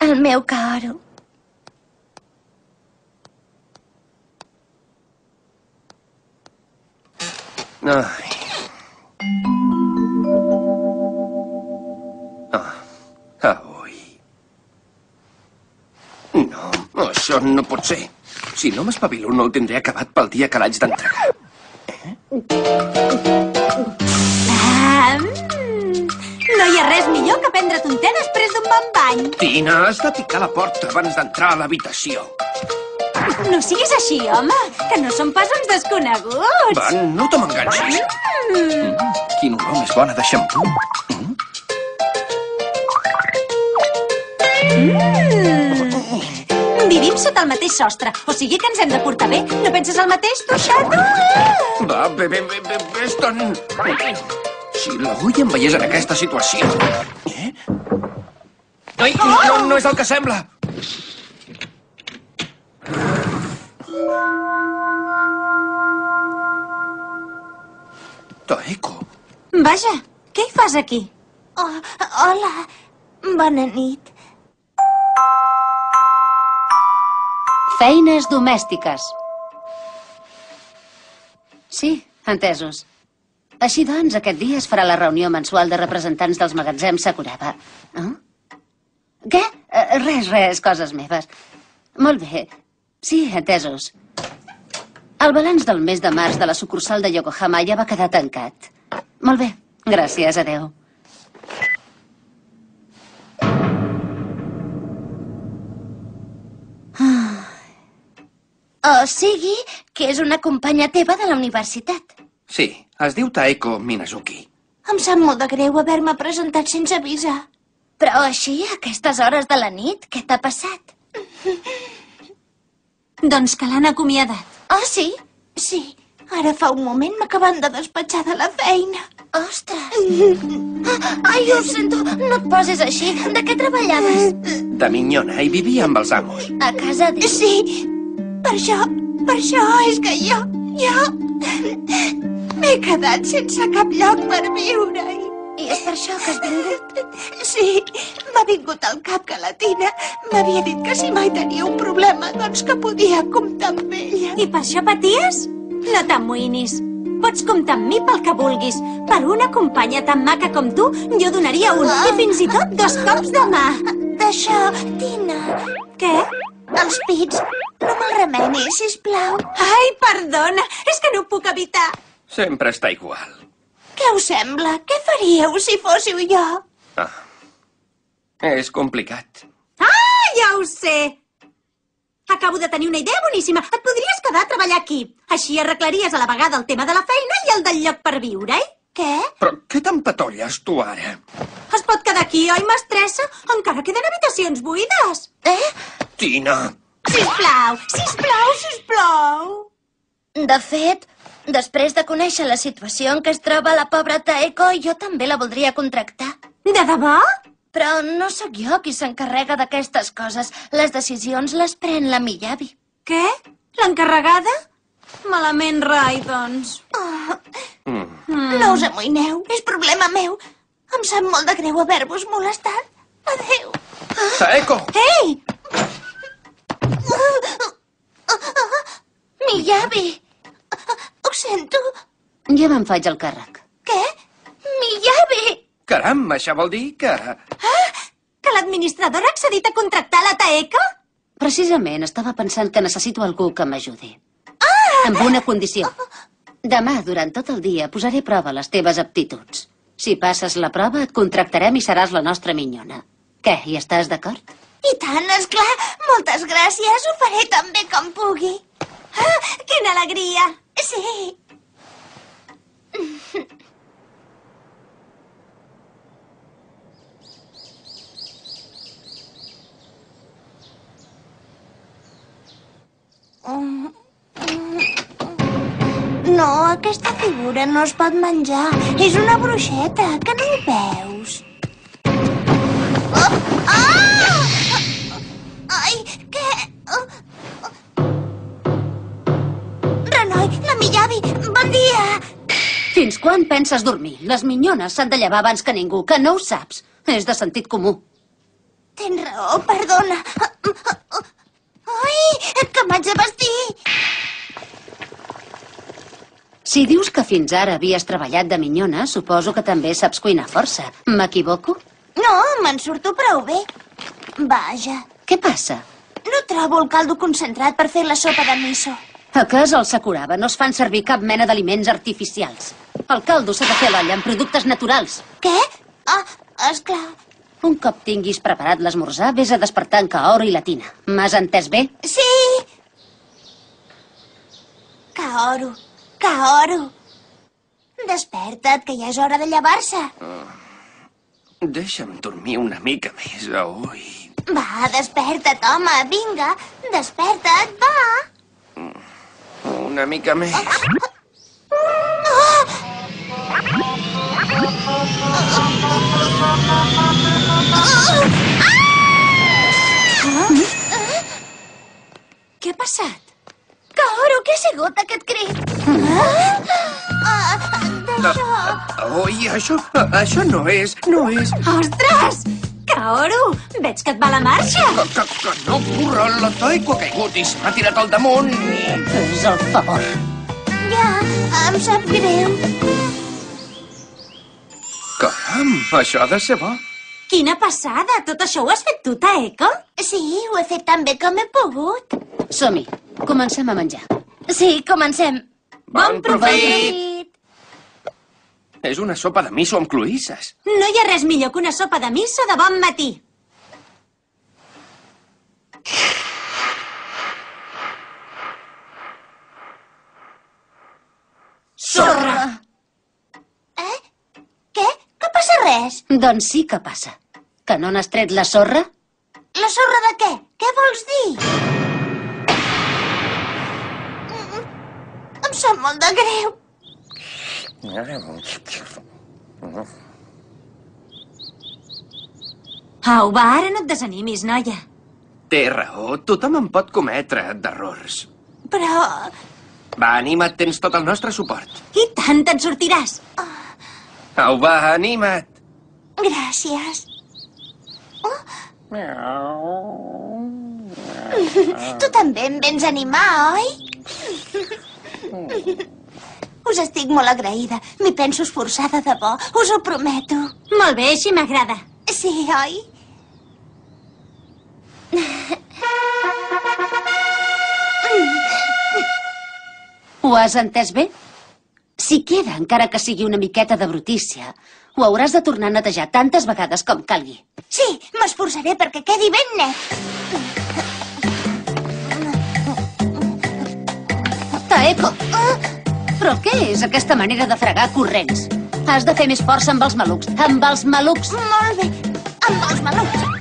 El meu coro. Ai. Ui. No, això no pot ser. Si no m'espavilo, no el tindré acabat pel dia que l'haig d'entregar. No hi ha res millor que prendre't un te després d'un bon bany. Tina, has de picar la porta abans d'entrar a l'habitació. No siguis així, home, que no som pas uns desconeguts. Va, no te m'enganxis. Quina olor més bona de xampú. Vivim sota el mateix sostre, o sigui que ens hem de portar bé. No penses el mateix, tu, xato? Va, vés-te'n. Si l'Agui em veiés en aquesta situació... Ai, no és el que sembla. Taeko. Vaja, què hi fas aquí? Hola, bona nit. Feines domèstiques. Sí, entesos. Així doncs, aquest dia es farà la reunió mensual de representants dels magatzems Sakuraba. Què? Res, coses meves. Molt bé. Sí, entesos. El balanç del mes de març de la sucursal de Yokohama ja va quedar tancat. Molt bé. Gràcies, adeu. O sigui que és una companya teva de la universitat. Sí, es diu Taeko Minazuki. Em sap molt de greu haver-me presentat sense avisar. Però així, a aquestes hores de la nit, què t'ha passat? Doncs que l'han acomiadat. Oh, sí? Sí. Ara fa un moment m'acaben de despatxar de la feina. Ostres! Ai, ho sento, no et posis així. De què treballaves? De minyona, i vivia amb els amos. A casa de... Sí, per això és que jo m'he quedat sense cap lloc per viure-hi. I és per això que has vingut? Sí, m'ha vingut al cap que la Tina m'havia dit que si mai tenia un problema, doncs que podia comptar amb ella. I per això paties? No t'amoïnis. Pots comptar amb mi pel que vulguis. Per una companya tan maca com tu, jo donaria un, i fins i tot 2 cops de mà. D'això, Tina... Què? Els pits, no me'l remenis, sisplau. Ai, perdona, és que no ho puc evitar. Sempre està igual. Què us sembla? Què faríeu si fóssiu jo? És complicat. Ah, ja ho sé! Acabo de tenir una idea boníssima. Et podries quedar a treballar aquí. Així arreglaries a la vegada el tema de la feina i el del lloc per viure-hi. Què? Però què t'empatolles, tu, ara? Es pot quedar aquí, oi, mestressa? Encara queden habitacions buides. Tina! Sisplau, sisplau, sisplau. De fet, després de conèixer la situació en què es troba la pobra Taeko, jo també la voldria contractar. De debò? Però no sóc jo qui s'encarrega d'aquestes coses. Les decisions les pren la Miyabi. Què? L'encarregada? Malament rai, doncs. No us amoïneu, és problema meu. Em sap molt de greu haver-vos molestat. Adéu. Taeko! Ei! Miyabi! Ho sento. Jo me'n faig el càrrec. Què? Miyabi! Caram, això vol dir que... Que l'administradora ha accedit a contractar la Taeko? Precisament estava pensant que necessito algú que m'ajudi. Amb una condició. Demà, durant tot el dia, posaré a prova les teves aptituds. Si passes la prova, et contractarem i seràs la nostra minyona. Què, hi estàs d'acord? I tant, esclar. Moltes gràcies. Ho faré tan bé com pugui. Quina alegria! Sí. No, aquesta figura no es pot menjar. És una bruixeta, que no ho veus? Ai, què? Renoi, la Miyabi, bon dia! Fins quan penses dormir? Les minyones s'han de llevar abans que ningú, que no ho saps. És de sentit comú. Tens raó, perdona. Ai, que m'haig de vestir. Si dius que fins ara havies treballat de minyona, suposo que també saps cuinar força. M'equivoco? No, me'n surto prou bé. Vaja, Què passa? no trobo el caldo concentrat per fer la sopa de miso. A casa al Sakuraba no es fan servir cap mena d'aliments artificials. El caldo s'ha de fer a l'olla amb productes naturals. Què? Ah, esclar. Un cop tinguis preparat l'esmorzar, vés a despertar en Kaoru i la Tina. M'has entès bé? Sí! Kaoru, Kaoru. Desperta't, que ja és hora de llevar-se. Deixa'm dormir una mica més, ui. Va, desperta't, home, vinga. Desperta't, va. Una mica més. Què ha passat? Kaoru, què ha sigut aquest crit? Ui, això no és... Ostres! Kaoru, veig que et va la marxa. Que no, curra, la Taiko ha caigut i se m'ha tirat al damunt. És el favor. Ja, em sap greu. Caram, això ha de ser bo. Quina passada! Tot això ho has fet tu, Taeko? Sí, ho he fet tan bé com he pogut. Som-hi. Comencem a menjar. Sí, comencem. Bon profit! Profit. És una sopa de miso amb cloïsses. No hi ha res millor que una sopa de miso de bon matí. Sorra. Què? Que passa res? Doncs sí que passa. Que no n'has tret la sorra? La sorra de què? Què vols dir? Em sap molt de greu. Au, va, ara no et desanimis, noia. Té raó, tothom en pot cometre d'errors. Però... Va, anima't, tens tot el nostre suport. I tant, te'n sortiràs. Au, va, anima't. Gràcies. Tu també em vens a animar, oi? Us estic molt agraïda. M'hi penso esforçar de debò. Us ho prometo. Molt bé, així m'agrada. Sí, oi? Ho has entès bé? Si queda, encara que sigui una miqueta de brutícia, ho hauràs de tornar a netejar tantes vegades com calgui. Sí, m'esforçaré perquè quedi ben net. Taeko! Però què és aquesta manera de fregar corrents? Has de fer més força amb els malucs. Amb els malucs! Molt bé. Amb els malucs.